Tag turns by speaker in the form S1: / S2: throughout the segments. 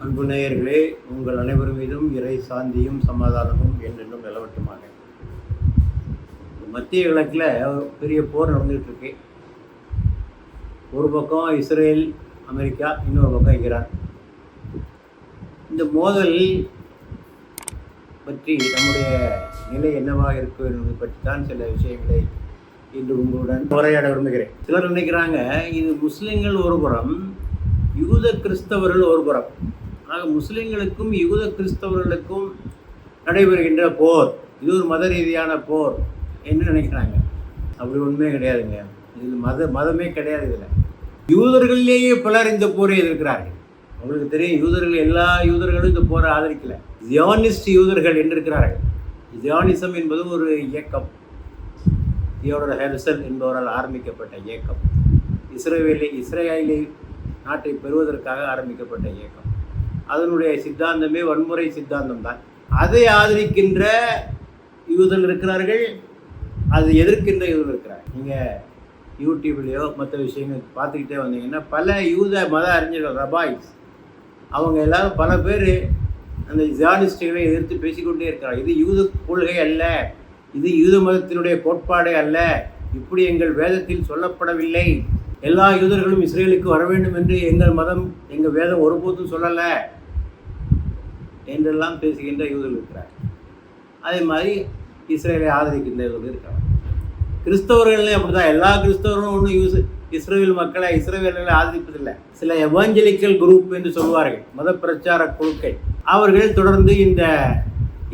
S1: அன்பு நேயர்களே, உங்கள் அனைவரும் மீதும் இறை சாந்தியும் சமாதானமும் என்றென்றும் நிலவட்டுமாக. மத்திய கிழக்கில் பெரிய போர் நடந்துகிட்டு இருக்கு. ஒரு பக்கம் இஸ்ரேல், அமெரிக்கா, இன்னொரு பக்கம் ஈரான். இந்த மோதல் பற்றி நம்முடைய நிலை என்னவாக இருக்கும் என்பதை பற்றி தான் சில விஷயங்களை இன்று உங்களுடன் உரையாட விரும்புகிறேன். சிலர் நினைக்கிறாங்க இது முஸ்லிம்கள் ஒரு புறம், யூத கிறிஸ்தவர்கள் ஒரு புறம். ஆக முஸ்லிம்களுக்கும் யூத கிறிஸ்தவர்களுக்கும் நடைபெறுகின்ற போர் இது ஒரு மத ரீதியான போர் என்று நினைக்கிறாங்க. அப்படி ஒன்றுமே கிடையாதுங்க. இது மதமே கிடையாது. இதில் யூதர்களிலேயே பலர் இந்த போரை எதிர்க்கிறார்கள். உங்களுக்கு தெரியும், யூதர்கள் எல்லா யூதர்களும் இந்த போரை ஆதரிக்கல. ஜியானிஸ்ட் யூதர்கள் என்று இருக்கிறார்கள். ஜியானிசம் என்பது ஒரு இயக்கம், தியோடர் ஹெர்சல் என்பவரால் ஆரம்பிக்கப்பட்ட இயக்கம். இஸ்ரேலை நாட்டை பெறுவதற்காக ஆரம்பிக்கப்பட்ட இயக்கம். அதனுடைய சித்தாந்தமே வன்முறை சித்தாந்தம் தான். அதை ஆதரிக்கின்ற யூதர்கள் இருக்கிறார்கள், அதை எதிர்க்கின்ற யூதர்கள் இருக்கிறார்கள். நீங்கள் யூடியூப்லேயோ மற்ற விஷயங்கள் பார்த்துக்கிட்டே வந்தீங்கன்னா பல யூத மத அறிஞர்கள், ரபாய்ஸ், அவங்க எல்லாரும் பல பேர் அந்த ஜியானிஸ்டுகளை எதிர்த்து பேசிக்கொண்டே இருக்கிறார். இது யூத கொள்கை அல்ல, இது யூத மதத்தினுடைய கோட்பாடே அல்ல, இப்படி எங்கள் வேதத்தில் சொல்லப்படவில்லை, எல்லா யூதர்களும் இஸ்ரேலுக்கு வர வேண்டும் என்று எங்கள் மதம், எங்கள் வேதம் ஒருபோதும் சொல்லலை என்றெல்லாம் பேசுகின்ற யூதர்கள் இருக்கிறார். அதே மாதிரி இஸ்ரேலை ஆதரிக்கின்ற யூதர்கள் இருக்கிறார். கிறிஸ்தவர்களே அப்படி தான். எல்லா கிறிஸ்தவர்களும் ஒன்றும் இஸ்ரேல் மக்களை, இஸ்ரேலர்களை ஆதரிப்பதில்லை. சில எவாஞ்சலிக்கல் குரூப் என்று சொல்வார்கள், மத பிரச்சார குழுக்கள், அவர்கள் தொடர்ந்து இந்த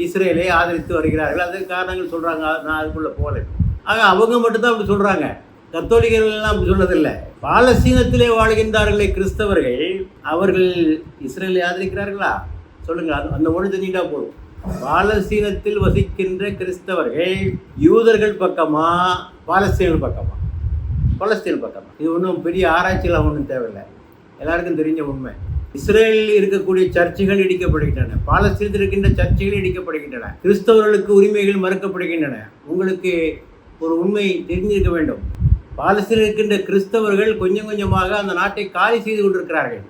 S1: இஸ்ரேலை ஆதரித்து வருகிறார்கள். அதற்கு காரணங்கள் சொல்கிறாங்க, நான் அதுக்குள்ளே போகலை. ஆக அவங்க மட்டும்தான் அப்படி சொல்கிறாங்க, கத்தோலிகர்கள்லாம் அப்படி சொன்னதில்லை. பாலஸ்தீனத்திலே வாழ்கின்றார்களே கிறிஸ்தவர்கள், அவர்கள் இஸ்ரேலை ஆதரிக்கிறார்களா? சொல்லுங்கள். அந்த ஒன்று தெரிஞ்சிட்டா போதும். பாலஸ்தீனத்தில் வசிக்கின்ற கிறிஸ்தவர்கள் யூதர்கள் பக்கமா, பாலஸ்தீனர்கள் பக்கமா? பாலஸ்தீன பக்கமா. இது ஒன்றும் பெரிய ஆராய்ச்சியெல்லாம் ஒன்றும் தேவையில்லை, எல்லாருக்கும் தெரிஞ்ச உண்மை. இஸ்ரேலில் இருக்கக்கூடிய சர்ச்சுகள் இடிக்கப்படுகின்றன, பாலஸ்தீனத்தில் இருக்கின்ற சர்ச்சுகள் இடிக்கப்படுகின்றன, கிறிஸ்தவர்களுக்கு உரிமைகள் மறுக்கப்படுகின்றன. உங்களுக்கு ஒரு உண்மை தெரிஞ்சிருக்க வேண்டும். பாலஸ்தீனில் இருக்கின்ற கிறிஸ்தவர்கள் கொஞ்சம் கொஞ்சமாக அந்த நாட்டை காலி செய்து கொண்டிருக்கிறார்கள்.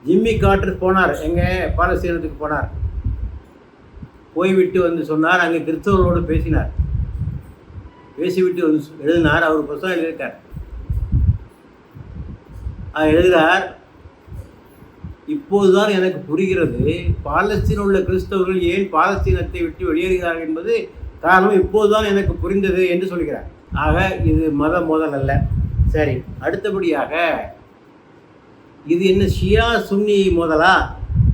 S1: ஜிம்மி கார்ட்டர் போனார், எங்கே பாலஸ்தீனத்துக்கு போனார், போய்விட்டு வந்து சொன்னார், அங்கே கிறிஸ்தவர்களோடு பேசினார், பேசிவிட்டு வந்து எழுதினார். அவர் புத்தகம் எழுதியிருக்கார். எழுதுகிறார், இப்போதுதான் எனக்கு புரிகிறது பாலஸ்தீனில் உள்ள கிறிஸ்தவர்கள் ஏன் பாலஸ்தீனத்தை விட்டு வெளியேறுகிறார்கள் என்பது காரணம் இப்போதுதான் எனக்கு புரிந்தது என்று சொல்கிறார். ஆக இது மத மோதல் அல்ல. சரி, அடுத்தபடியாக இது என்ன ஷியா சுன்னி மோதலா?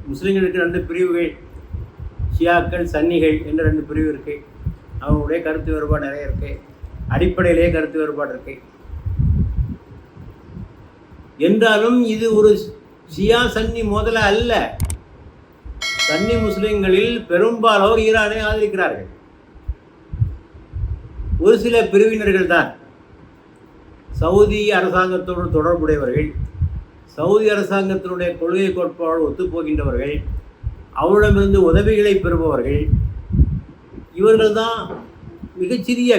S1: முஸ்லீம்களுக்கு ரெண்டு பிரிவுகள், ஷியாக்கள், சன்னிகள் என்ற ரெண்டு பிரிவு இருக்குது. அவங்களுடைய கருத்து வேறுபாடு நிறைய இருக்குது, அடிப்படையிலேயே கருத்து வேறுபாடு இருக்குது. என்றாலும் இது ஒரு ஷியா சன்னி மோதல அல்ல. சன்னி முஸ்லிம்களில் பெரும்பாலோர் ஈரானை ஆதரிக்கிறார்கள். ஒரு சில பிரிவினர்கள் தான் சவுதி அரசாங்கத்தோடு தொடர்புடையவர்கள், சவுதி அரசாங்கத்தினுடைய கொள்கை கோட்பாடு ஒத்துப்போகின்றவர்கள், அவரிடமிருந்து உதவிகளை பெறுபவர்கள். இவர்கள் தான் மிகச்சிறிய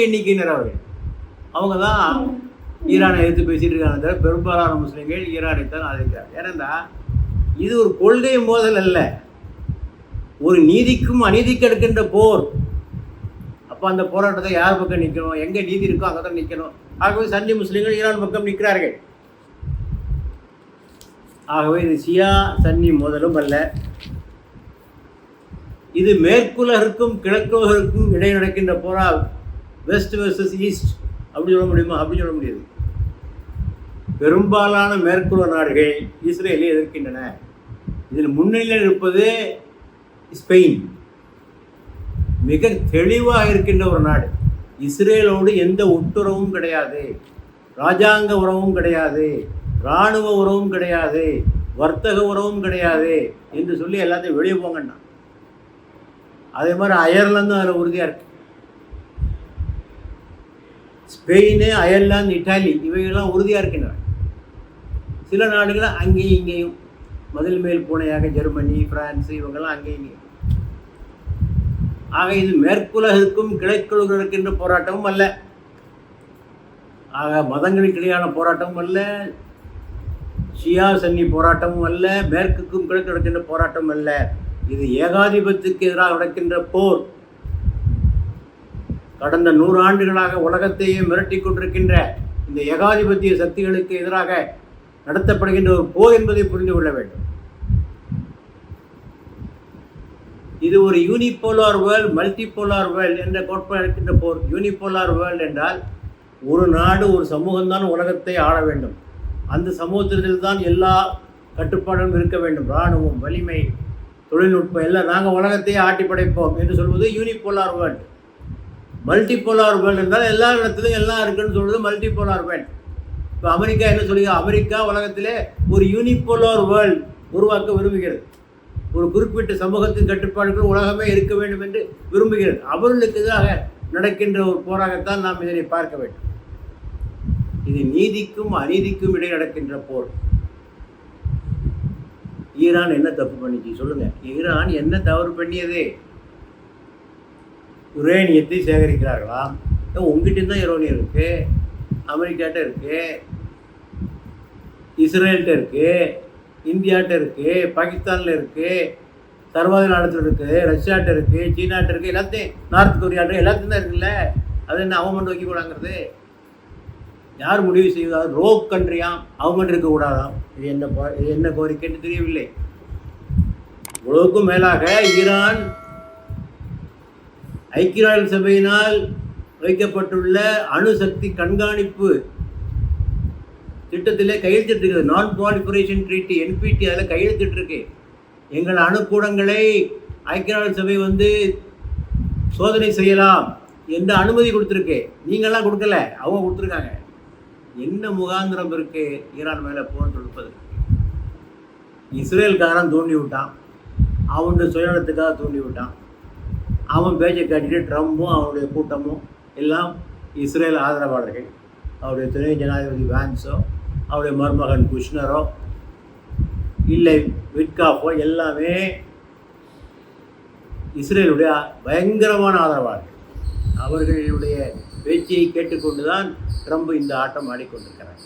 S1: எண்ணிக்கையினர். அவங்க தான் ஈரானை எதிர்த்து பேசிட்டு இருக்காங்க. பெரும்பாலான முஸ்லீம்கள் ஈரானை தான் ஆதரிக்கிறார். ஏனென்றா இது ஒரு கொள்கை மோதல் அல்ல, ஒரு நீதிக்கும் அநீதிக்கு எடுக்கின்ற போர். அப்போ அந்த போராட்டத்தை யார் பக்கம் நிற்கணும், எங்கே நீதி இருக்கோ அங்கே தான் நிற்கணும். ஆகவே சன்னி முஸ்லீம்கள் ஈரான் பக்கம் நிற்கிறார்கள். ஆகவே இது ஷியா சன்னி மோதலும் அல்ல. இது மேற்குலகிற்கும் கிழக்குலகிற்கும் இடையே நடக்கின்ற போரா, வெஸ்ட் வெர்சஸ் ஈஸ்ட் அப்படி சொல்ல முடியுமா? அப்படி சொல்ல முடியாது. பெரும்பாலான மேற்குலக நாடுகள் இஸ்ரேலை எதிர்க்கின்றன. இதில் முன்னிலையில் இருப்பது ஸ்பெயின். மிக தெளிவாக இருக்கின்ற ஒரு நாடு. இஸ்ரேலோடு எந்த உட்டுறவும் கிடையாது, இராஜாங்க உறவும் கிடையாது, இராணுவ உறவும் கிடையாது, வர்த்தக உறவும் கிடையாது என்று சொல்லி எல்லாத்தையும் வெளியே போங்கண்ணா. அதே மாதிரி அயர்லாந்தும் அதில் உறுதியாக இருக்கு. ஸ்பெயின், அயர்லாந்து, இட்டாலி இவைகள்லாம் உறுதியாக இருக்கின்றன. சில நாடுகள் அங்கேயும் இங்கேயும் மதில் மேல் பூனையாக ஜெர்மனி, பிரான்ஸு இவங்கெல்லாம் அங்கேயும் இங்கேயும். ஆக இது மேற்குலகிற்கும் கிழக்குலகிற்கும் இருக்கின்ற போராட்டமும் அல்ல. ஆக மதங்களுக்கு இடையான போராட்டமும் அல்ல, ஷியா சன்னி போராட்டமும் அல்ல, மேற்குக்கும் கிழக்கு நடக்கின்ற போராட்டம் அல்ல. இது ஏகாதிபத்தியத்துக்கு எதிராக நடக்கின்ற போர். கடந்த 100 ஆண்டுகளாக உலகத்தையே மிரட்டி கொண்டிருக்கின்ற இந்த ஏகாதிபத்திய சக்திகளுக்கு எதிராக நடத்தப்படுகின்ற ஒரு போர் என்பதை புரிந்து கொள்ள வேண்டும். இது ஒரு யூனிபோலார் வேர்ல்டு, மல்டிபோலார் வேர்ல்டு என்ற கோட்பாடு இருக்கின்ற போர். யூனிபோலார் வேர்ல்டு என்றால் ஒரு நாடு, ஒரு சமூகம்தான் உலகத்தை ஆள வேண்டும். அந்த சமூகத்தில் தான் எல்லா கட்டுப்பாடும் இருக்க வேண்டும். இராணுவம், வலிமை, தொழில்நுட்பம் எல்லாம் நாங்கள் உலகத்தையே ஆட்டி படைப்போம் என்று சொல்வது யூனிபோலார் வேர்ல்டு. மல்டிபோலார் வேர்ல்டு என்றால் எல்லா இடத்துலையும் எல்லாம் இருக்குன்னு சொல்வது மல்டிபோலார் வேர்ல்டு. இப்போ அமெரிக்கா என்ன சொல்லுங்க, அமெரிக்கா உலகத்திலே ஒரு யூனிபோலார் வேர்ல்டு உருவாக்க விரும்புகிறது. ஒரு குறிப்பிட்ட சமூகத்தின் கட்டுப்பாடுகள் உலகமே இருக்க வேண்டும் என்று விரும்புகிறது. அவர்களுக்கு எதிராக நடக்கின்ற ஒரு போராகத்தான் நாம் இதனை பார்க்க வேண்டும். இது நீதிக்கும் அநீதிக்கும் இடையே நடக்கின்ற போர். ஈரான் என்ன தப்பு பண்ணிச்சு சொல்லுங்க? ஈரான் என்ன தவறு பண்ணியது? யுரேனியத்தை சேகரிக்கிறார்களாம். உங்ககிட்ட தான் யுரேனியம் இருக்கு, அமெரிக்காட்ட இருக்கு, இஸ்ரேல்கிட்ட இருக்கு, இந்தியாட்ட இருக்கு, பாகிஸ்தானில் இருக்கு, சர்வாதிகார நாட்டில் இருக்கு, ரஷ்யாட்ட இருக்கு, சீனாட்ட இருக்கு, எல்லாத்தையும் நார்த் கொரியாட்ட எல்லாத்தையும் தான் இருக்குல்ல. அது என்ன அவன் மட்டும் வைக்க கூடாங்கிறது? யார் முடிவு செய்வதால்? ரோக் கண்ட்ரியாம், அவங்க மட்டும் இருக்கக்கூடாதாம். இது என்ன கோரிக்கைன்னு தெரியவில்லை. இவ்வளவுக்கும் மேலாக ஈரான் ஐக்கிய நாடுகள் சபையினால் வைக்கப்பட்டுள்ள அணுசக்தி கண்காணிப்பு திட்டத்திலே கையெழுத்திட்டிருக்கிறது. நான் ப்ராலிஃபரேஷன் ட்ரீட்டி, NPT, அதில் கையெழுத்திட்டிருக்கு. எங்கள் அணுக்கூடங்களை ஐக்கிய நாடுகள் சபை சோதனை செய்யலாம் என்று அனுமதி கொடுத்துருக்கு. நீங்கள்லாம் கொடுக்கல, அவங்க கொடுத்துருக்காங்க. என்ன முகாந்திரம் இருக்கு ஈரான் மேலே போர் தொடுப்பது? இஸ்ரேல்காரன் தூண்டி விட்டான், அவனுடைய சுயநலத்துக்காக தூண்டி விட்டான். அவன் பேச்சை காட்டிட்டு ட்ரம்பும் அவனுடைய கூட்டமும் எல்லாம் இஸ்ரேல் ஆதரவாளர்கள். அவருடைய துணை ஜனாதிபதி வான்ஸோ, அவருடைய மருமகன் குஷ்னரோ இல்லை விட்காஃபோ எல்லாமே இஸ்ரேலுடைய பயங்கரமான ஆதரவாளர்கள். அவர்களுடைய பேச்சை கேட்டுக்கொண்டு தான் ட்ரம்ப் இந்த ஆட்டம் ஆடிக்கொண்டிருக்கிறார்.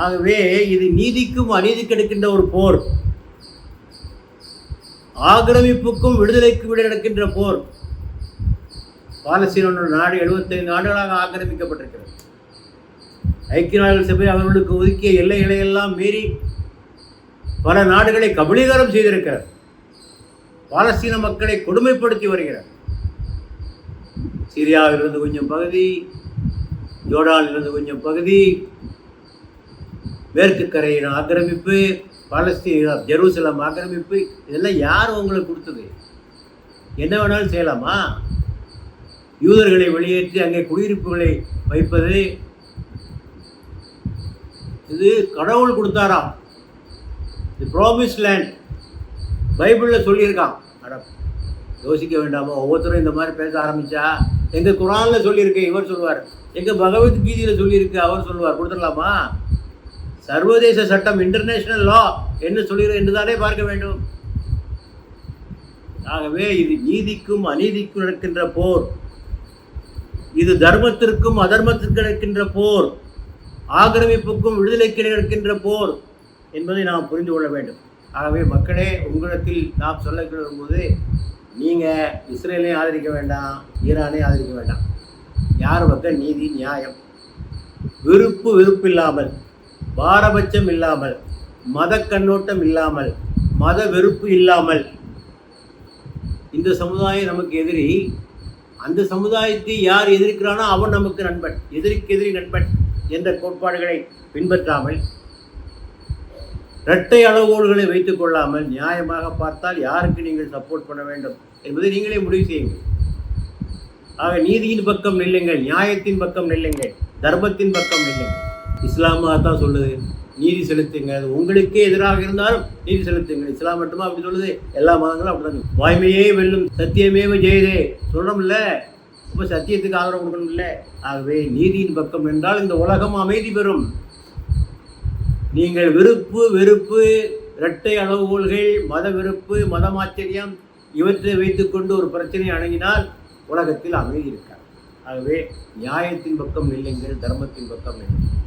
S1: ஆகவே இது நீதிக்கும் அநீதிக்கு எடுக்கின்ற ஒரு போர். ஆக்கிரமிப்புக்கும் விடுதலைக்கும் விட நடக்கின்ற போர். பாலஸ்தீன நாடு 75 ஆண்டுகளாக ஆக்கிரமிக்கப்பட்டிருக்கிறது. ஐக்கிய நாடுகள் சபை அவர்களுக்கு ஒதுக்கிய எல்லைகளை எல்லாம் மீறி பல நாடுகளை கபலீகரம் செய்திருக்கிறார். பாலஸ்தீன மக்களை கொடுமைப்படுத்தி வருகிறார். சிரியாவிலிருந்து கொஞ்சம் பகுதி, ஜோர்டானிலிருந்து கொஞ்சம் பகுதி, மேற்கு கரையின் ஆக்கிரமிப்பு, பாலஸ்தீன ஜெருசலம் ஆக்கிரமிப்பு, இதெல்லாம் யார் உங்களுக்கு கொடுத்தது? என்ன வேணாலும் செய்யலாமா? யூதர்களை வெளியேற்றி அங்கே குடியிருப்புகளை வைப்பது இது கடவுள் கொடுத்தாராம். தி ப்ராமிஸ் லேண்ட் பைபிளில் சொல்லியிருக்கான். யோசிக்க வேண்டாமா? ஒவ்வொருத்தரும் இந்த மாதிரி பேச ஆரம்பித்தா, எங்கள் குரானில் சொல்லியிருக்கு இவர் சொல்லுவார், எங்கள் பகவத்கீதையில் சொல்லியிருக்கு அவர் சொல்லுவார், கொடுத்துடலாமா? சர்வதேச சட்டம், இன்டர்நேஷனல் லா என்ன சொல்கிறது என்று தானே பார்க்க வேண்டும். ஆகவே இது நீதிக்கும் அநீதிக்கும் நடக்கின்ற போர். இது தர்மத்திற்கும் அதர்மத்திற்கு நடக்கின்ற போர். ஆக்கிரமிப்புக்கும் விடுதலைக்கு நடக்கின்ற போர் என்பதை நாம் புரிந்து கொள்ள வேண்டும். ஆகவே மக்களே, உங்களிடத்தில் நாம் சொல்ல விரும்புவது, நீங்கள் இஸ்ரேலையும் ஆதரிக்க வேண்டாம், ஈரானையும் ஆதரிக்க வேண்டாம். யார் பக்கம் நீதி நியாயம்? வெறுப்பு இல்லாமல், பாரபட்சம் இல்லாமல், மத கண்ணோட்டம் இல்லாமல், மத வெறுப்பு இல்லாமல், இந்த சமுதாயம் நமக்கு எதிரி, அந்த சமுதாயத்தை யார் எதிர்க்கிறானோ அவன் நமக்கு நண்பன், எதிரிக்கு எதிரி நண்பன் என்ற கோட்பாடுகளை பின்பற்றாமல், இரட்டை அளவுகோல்களை வைத்துக் கொள்ளாமல், நியாயமாக பார்த்தால் யாருக்கு நீங்கள் சப்போர்ட் பண்ண வேண்டும் என்பதை நீங்களே முடிவு செய்யுங்கள். ஆக நீதியின் பக்கம் நில்லுங்கள், நியாயத்தின் பக்கம் நில்லுங்கள், தர்மத்தின் பக்கம் நில்லுங்கள். இஸ்லாமாக சொல்லுது, நீதி செலுத்துங்க. அது உங்களுக்கே எதிராக இருந்தாலும் நீதி செலுத்துங்க. இஸ்லாம் மட்டுமா அப்படி சொல்லுது? எல்லா மதங்களும் அப்படிதான். வாய்மையே வெல்லும் சத்தியமேவ ஜெயதே சொல்கிறோம்ல, ரொம்ப சத்தியத்துக்கு ஆதரவு கொடுக்கணும் இல்லை? ஆகவே நீதியின் பக்கம் என்றால் இந்த உலகம் அமைதி பெறும். நீங்கள் வெறுப்பு, இரட்டை அளவுகோல்கள், மத வெறுப்பு, மதமாச்சரியம் இவற்றை வைத்துக்கொண்டு ஒரு பிரச்சனையை அணுகினால் உலகத்தில் அமைதி இருக்காது. ஆகவே நியாயத்தின் பக்கம் நில்லுங்கள், தர்மத்தின் பக்கம் நில்லுங்கள்.